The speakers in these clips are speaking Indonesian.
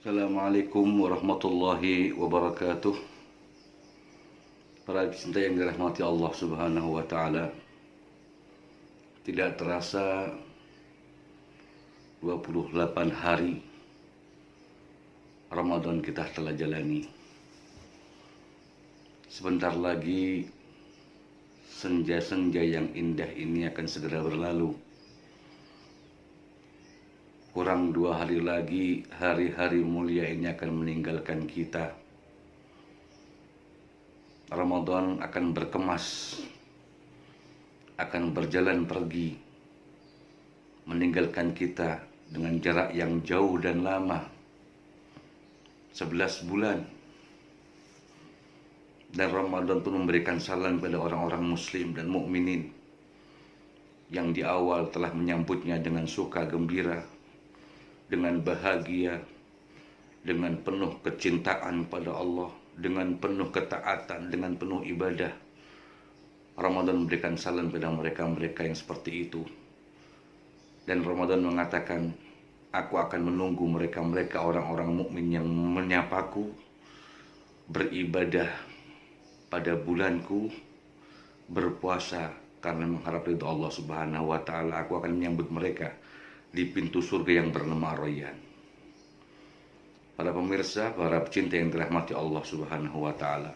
Assalamualaikum warahmatullahi wabarakatuh. Para pecinta yang dirahmati Allah Subhanahu wa taala. Tidak terasa 28 hari Ramadan kita telah jalani. Sebentar lagi senja-senja yang indah ini akan segera berlalu. Kurang 2 hari lagi hari-hari mulia ini akan meninggalkan kita. Ramadan akan berkemas, akan berjalan pergi, meninggalkan kita dengan jarak yang jauh dan lama, 11 bulan. Dan Ramadan pun memberikan salam pada orang-orang muslim dan mukminin yang di awal telah menyambutnya dengan suka gembira, dengan bahagia, dengan penuh kecintaan pada Allah, dengan penuh ketaatan, dengan penuh ibadah. Ramadan memberikan salam pada mereka-mereka yang seperti itu. Dan Ramadan mengatakan, aku akan menunggu mereka-mereka orang-orang mukmin yang menyapaku, beribadah pada bulanku, berpuasa karena mengharap ridha Allah Subhanahu wa taala. Aku akan menyambut mereka di pintu surga yang bernama Rayyan. Para pemirsa, para pecinta yang dirahmati Allah Subhanahu wa taala.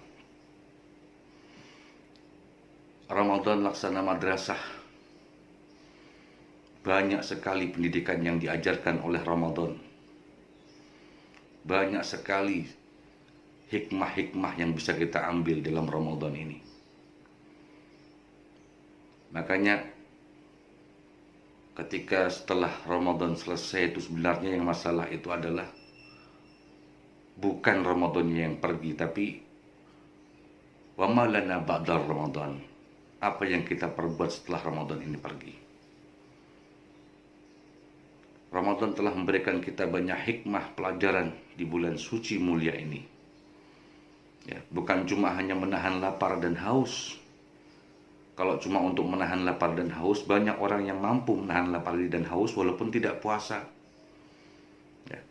Ramadan laksana madrasah. Banyak sekali pendidikan yang diajarkan oleh Ramadan. Banyak sekali hikmah-hikmah yang bisa kita ambil dalam Ramadan ini. Makanya ketika setelah Ramadan selesai, itu sebenarnya yang masalah itu adalah bukan Ramadannya yang pergi, tapi wa ma lana ba'da Ramadan. Apa yang kita perbuat setelah Ramadan ini pergi. Ramadan telah memberikan kita banyak hikmah pelajaran di bulan suci mulia ini. Ya, bukan cuma hanya menahan lapar dan haus. Kalau cuma untuk menahan lapar dan haus, banyak orang yang mampu menahan lapar dan haus walaupun tidak puasa. Ya.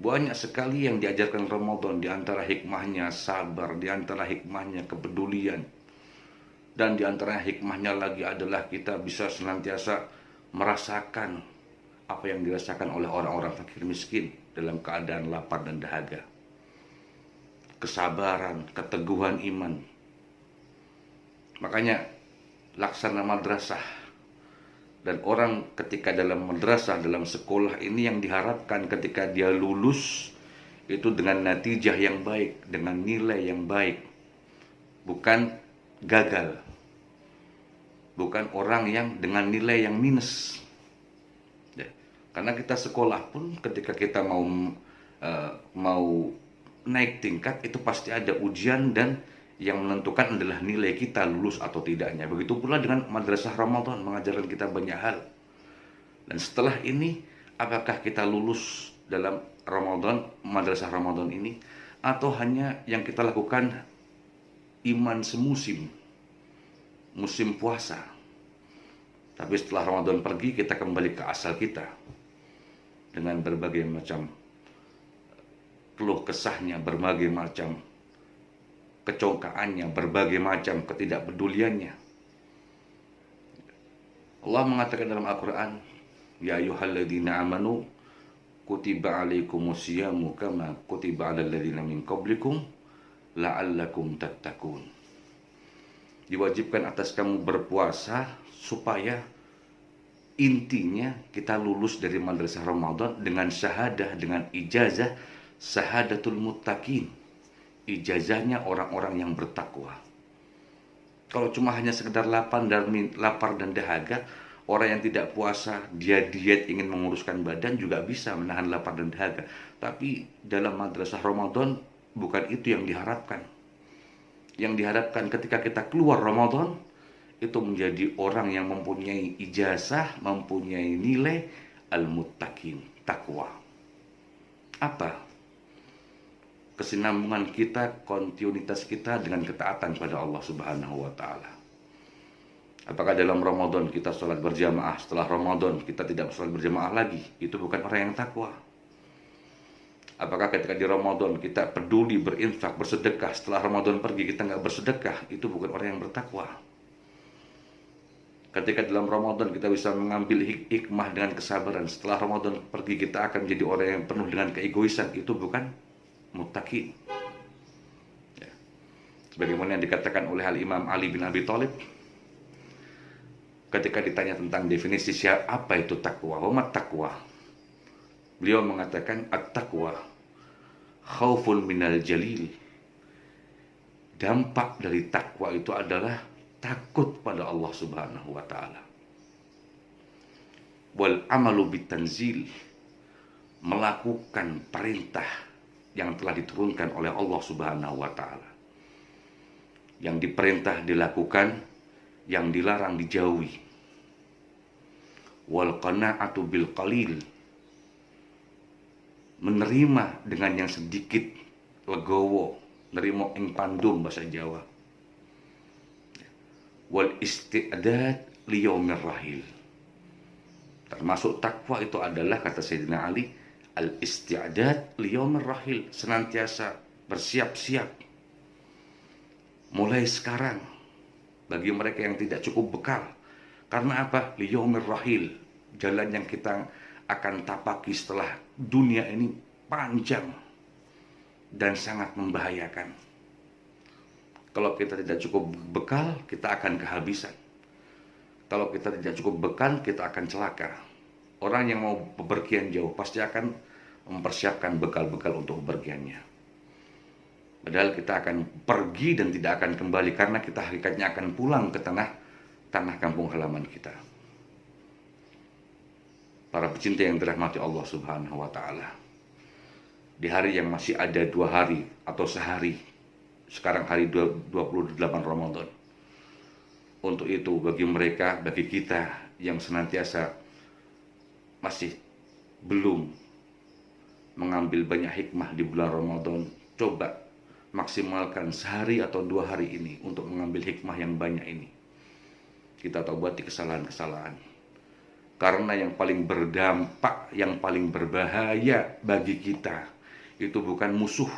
Banyak sekali yang diajarkan Ramadan, di antara hikmahnya sabar, di antara hikmahnya kepedulian, dan di antara hikmahnya lagi adalah kita bisa senantiasa merasakan apa yang dirasakan oleh orang-orang fakir miskin dalam keadaan lapar dan dahaga. Kesabaran, keteguhan iman. Makanya laksana madrasah, dan orang ketika dalam madrasah, dalam sekolah ini yang diharapkan ketika dia lulus itu dengan natijah yang baik, dengan nilai yang baik, bukan gagal, bukan orang yang dengan nilai yang minus. Ya. Karena kita sekolah pun ketika kita mau naik tingkat itu pasti ada ujian, dan yang menentukan adalah nilai kita lulus atau tidaknya. Begitu pula dengan madrasah Ramadan, mengajarkan kita banyak hal. Dan setelah ini, apakah kita lulus dalam Ramadan, madrasah Ramadan ini, atau hanya yang kita lakukan iman semusim, musim puasa. Tapi setelah Ramadan pergi, kita kembali ke asal kita dengan berbagai macam keluh kesahnya, berbagai macam kecongkaannya, berbagai macam ketidakpeduliannya. Allah mengatakan dalam Al-Quran, ya ayyuhalladzina amanu kutiba alaikumusyiyamu kama kutiba alal ladzina min qablikum la'allakum tattaqun. Diwajibkan atas kamu berpuasa supaya intinya kita lulus dari madrasah Ramadan dengan syahadah, dengan ijazah syahadatul muttaqin. Ijazahnya orang-orang yang bertakwa. Kalau cuma hanya sekedar lapar dan dahaga, orang yang tidak puasa, dia diet ingin menguruskan badan juga bisa menahan lapar dan dahaga. Tapi dalam madrasah Ramadan bukan itu yang diharapkan. Yang diharapkan ketika kita keluar Ramadan itu menjadi orang yang mempunyai ijazah, mempunyai nilai al-muttaqin, takwa. Apa kesinambungan kita, kontinuitas kita dengan ketaatan pada Allah Subhanahu wa taala? Apakah dalam Ramadan kita sholat berjamaah, setelah Ramadan kita tidak sholat berjamaah lagi? Itu bukan orang yang takwa. Apakah ketika di Ramadan kita peduli berinfak, bersedekah, setelah Ramadan pergi kita nggak bersedekah, itu bukan orang yang bertakwa. Ketika dalam Ramadan kita bisa mengambil hikmah dengan kesabaran, setelah Ramadan pergi kita akan menjadi orang yang penuh dengan keegoisan, itu bukan muttaqin. Ya. Sebagaimana yang dikatakan oleh Al-Imam Ali bin Abi Thalib, ketika ditanya tentang definisi apa itu takwa, wa takwa, beliau mengatakan at-taqwa khaufun minal jalil. Dampak dari takwa itu adalah takut pada Allah Subhanahu wa taala. Wal amalu bitanzil, melakukan perintah yang telah diturunkan oleh Allah Subhanahu wa taala. Yang diperintah dilakukan, yang dilarang dijauhi. Wal qana'atu bil qalil, menerima dengan yang sedikit, legowo, nerimo ing pandum bahasa Jawa. Wal isti'dad liyaumir rahil. Termasuk takwa itu adalah, kata Sayyidina Ali, al isti'dad liyaumir rahil, senantiasa bersiap-siap mulai sekarang bagi mereka yang tidak cukup bekal. Karena apa? Liyaumir rahil, jalan yang kita akan tapaki setelah dunia ini panjang dan sangat membahayakan. Kalau kita tidak cukup bekal, kita akan kehabisan. Kalau kita tidak cukup bekal, kita akan celaka. Orang yang mau bepergian jauh pasti akan mempersiapkan bekal-bekal untuk bepergiannya. Padahal kita akan pergi dan tidak akan kembali, karena kita hakikatnya akan pulang ke tanah kampung halaman kita. Para pecinta yang dirahmati Allah Subhanahu wa taala, di hari yang masih ada 2 hari atau sehari, sekarang hari 28 Ramadan, untuk itu bagi mereka, bagi kita yang senantiasa masih belum mengambil banyak hikmah di bulan Ramadan, coba maksimalkan sehari atau 2 hari ini untuk mengambil hikmah yang banyak ini. Kita taubati kesalahan-kesalahan. Karena yang paling berdampak, yang paling berbahaya bagi kita itu bukan musuh,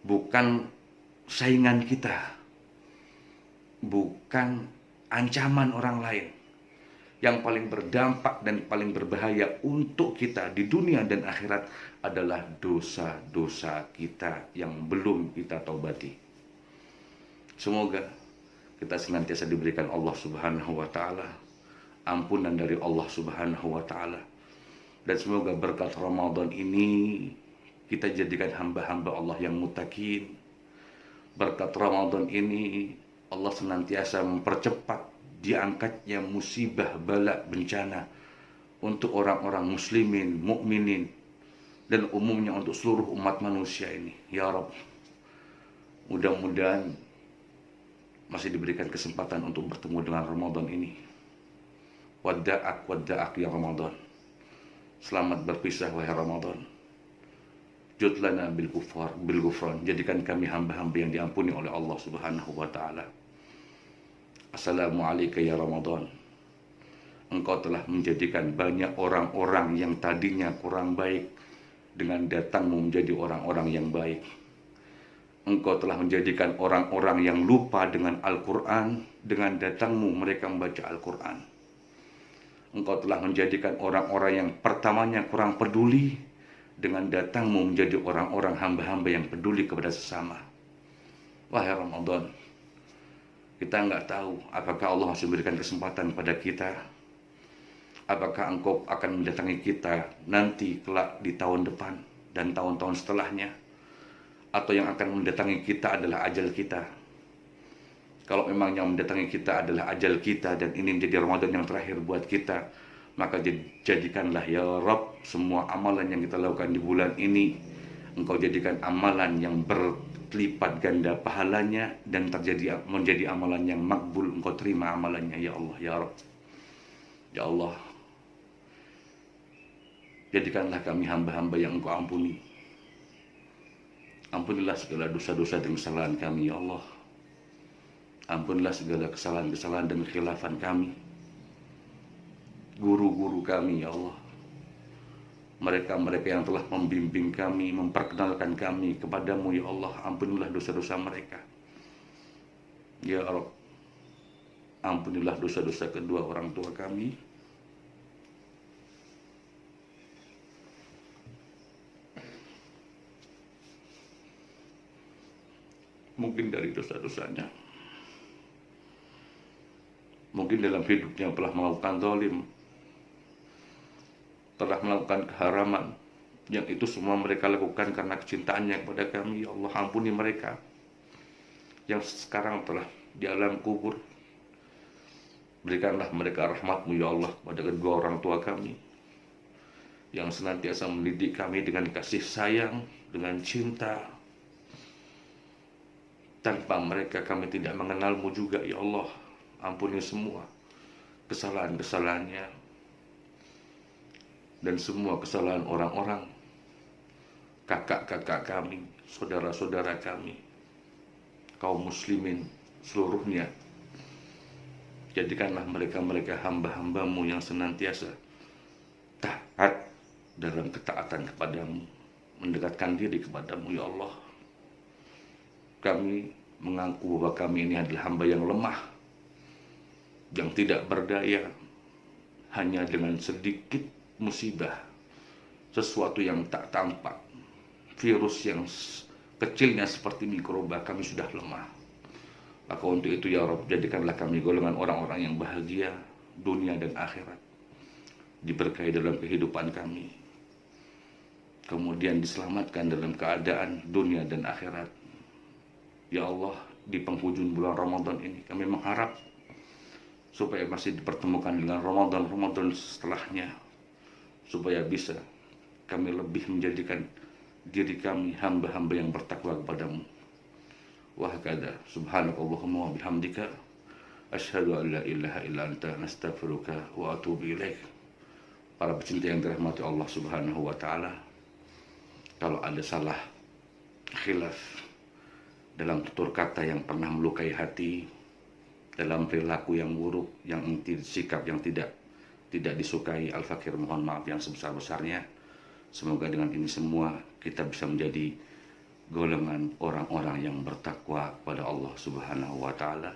bukan saingan kita, bukan ancaman orang lain. Yang paling berdampak dan paling berbahaya untuk kita di dunia dan akhirat adalah dosa-dosa kita yang belum kita taubati. Semoga kita senantiasa diberikan Allah Subhanahu wa taala ampunan dari Allah Subhanahu wa taala, dan semoga berkat Ramadan ini kita jadikan hamba-hamba Allah yang muttaqin. Berkat Ramadan ini Allah senantiasa mempercepat diangkatnya musibah, bala, bencana untuk orang-orang muslimin, mukminin, dan umumnya untuk seluruh umat manusia ini. Ya Rabb, mudah-mudahan masih diberikan kesempatan untuk bertemu dengan Ramadan ini. Wadda'ak ya Ramadan. Selamat berpisah wahai Ramadan. Judlana bil ghufran. Jadikan kami hamba-hamba yang diampuni oleh Allah Subhanahu wa taala. Assalamualaikum ya Ramadan. Engkau telah menjadikan banyak orang-orang yang tadinya kurang baik dengan datangmu menjadi orang-orang yang baik. Engkau telah menjadikan orang-orang yang lupa dengan Al-Quran, dengan datangmu mereka membaca Al-Quran. Engkau telah menjadikan orang-orang yang pertamanya kurang peduli, dengan datangmu menjadi orang-orang hamba-hamba yang peduli kepada sesama. Wahai Ramadan, kita nggak tahu apakah Allah masih memberikan kesempatan pada kita. Apakah engkau akan mendatangi kita nanti kelak di tahun depan dan tahun-tahun setelahnya, atau yang akan mendatangi kita adalah ajal kita. Kalau memang yang mendatangi kita adalah ajal kita dan ini menjadi Ramadan yang terakhir buat kita, maka jadikanlah ya Rabb semua amalan yang kita lakukan di bulan ini Engkau jadikan amalan yang berlipat ganda pahalanya dan menjadi amalan yang makbul. Engkau terima amalannya ya Allah ya Rabb. Ya Allah, jadikanlah kami hamba-hamba yang Engkau ampuni. Ampunilah segala dosa-dosa dan kesalahan kami ya Allah. Ampunilah segala kesalahan-kesalahan dan kekhilafan kami. Guru-guru kami ya Allah, mereka-mereka yang telah membimbing kami, memperkenalkan kami kepadamu, ya Allah. Ampunilah dosa-dosa mereka, ya Rabb. Ampunilah dosa-dosa kedua orang tua kami. Mungkin dari dosa-dosanya, mungkin dalam hidupnya telah melakukan zalim, telah melakukan keharaman, yang itu semua mereka lakukan karena kecintaannya kepada kami, ya Allah. Ampuni mereka yang sekarang telah di alam kubur. Berikanlah mereka rahmat-Mu, ya Allah, kepada kedua orang tua kami yang senantiasa mendidik kami dengan kasih sayang, dengan cinta. Tanpa mereka kami tidak mengenal-Mu juga, ya Allah. Ampuni semua kesalahan-kesalahannya dan semua kesalahan orang-orang, kakak-kakak kami, saudara-saudara kami, kaum muslimin seluruhnya. Jadikanlah mereka-mereka hamba-hamba-Mu yang senantiasa taat dalam ketaatan kepadamu, mendekatkan diri kepadamu, ya Allah. Kami mengaku bahwa kami ini adalah hamba yang lemah, yang tidak berdaya. Hanya dengan sedikit musibah, sesuatu yang tak tampak, virus yang kecilnya seperti mikroba, kami sudah lemah. Maka untuk itu, ya Rabb, jadikanlah kami golongan orang-orang yang bahagia dunia dan akhirat, diberkahi dalam kehidupan kami, kemudian diselamatkan dalam keadaan dunia dan akhirat. Ya Allah, di penghujung bulan Ramadan ini kami mengharap supaya masih dipertemukan dengan Ramadan setelahnya, supaya bisa kami lebih menjadikan diri kami hamba-hamba yang bertakwa kepadamu. Wa hakadha subhanakallahumma wa bihamdika asyhadu an la ilaha illa anta nastaghfiruka wa atubu ilaik. Para pecinta yang dirahmati Allah Subhanahu wa taala, kalau ada salah khilaf dalam tutur kata yang pernah melukai hati, dalam perilaku yang buruk, yang sikap yang tidak disukai, Al-Fakir mohon maaf yang sebesar-besarnya. Semoga dengan ini semua kita bisa menjadi golongan orang-orang yang bertakwa kepada Allah Subhanahu wa taala.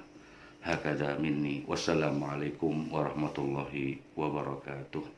Hakadha minni, wassalamualaikum warahmatullahi wabarakatuh.